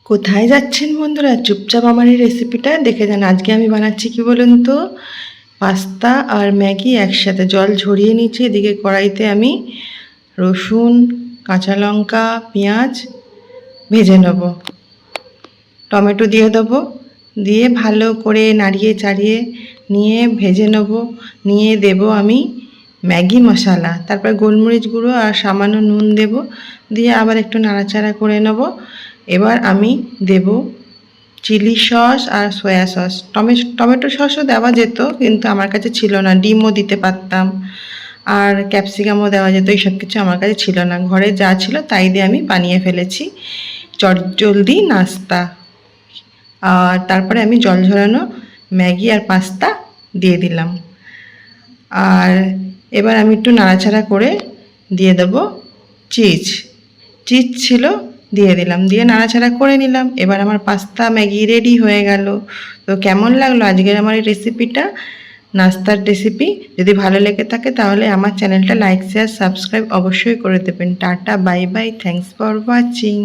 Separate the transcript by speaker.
Speaker 1: কোথায় যাচ্ছেন বন্ধুরা? চুপচাপ আমার এই রেসিপিটা দেখে যান। আজকে আমি বানাচ্ছি কি বলুন তো, পাস্তা আর ম্যাগি একসাথে। জল ঝরিয়ে নিচ্ছি। এদিকে কড়াইতে আমি রসুন, কাঁচা লঙ্কা, পেঁয়াজ ভেজে নেব। টমেটো দিয়ে দেবো, দিয়ে ভালো করে নাড়িয়ে চাড়িয়ে নিয়ে ভেজে নেব। নিয়ে দেব আমি ম্যাগি মশলা, তারপর গোলমরিচ গুঁড়ো আর সামান্য নুন দেব, দিয়ে আবার একটু নাড়াচাড়া করে নেব। এবার আমি দেব চিলি সস আর সয়া সস। টমেটো সসও দেওয়া যেত, কিন্তু আমার কাছে ছিল না। ডিমও দিতে পারতাম, আর ক্যাপসিকামও দেওয়া যেত। এইসব কিছু আমার কাছে ছিল না, ঘরে যা ছিল তাই দিয়ে আমি বানিয়ে ফেলেছি চটজলদি নাস্তা। আর তারপরে আমি জল ঝরানো ম্যাগি আর পাস্তা দিয়ে দিলাম। আর এবার আমি একটু নাড়াচাড়া করে দিয়ে দেবো চিজ। চিজ ছিল, দিয়ে দিলাম, দিয়ে নাড়াচাড়া করে নিলাম। এবার আমার পাস্তা ম্যাগি রেডি হয়ে গেল। তো কেমন লাগলো আজকের আমার এই রেসিপিটা, নাস্তার রেসিপি? যদি ভালো লেগে থাকে তাহলে আমার চ্যানেলটা লাইক শেয়ার সাবস্ক্রাইব অবশ্যই করে দেবেন। Tata, bye bye, thanks for watching.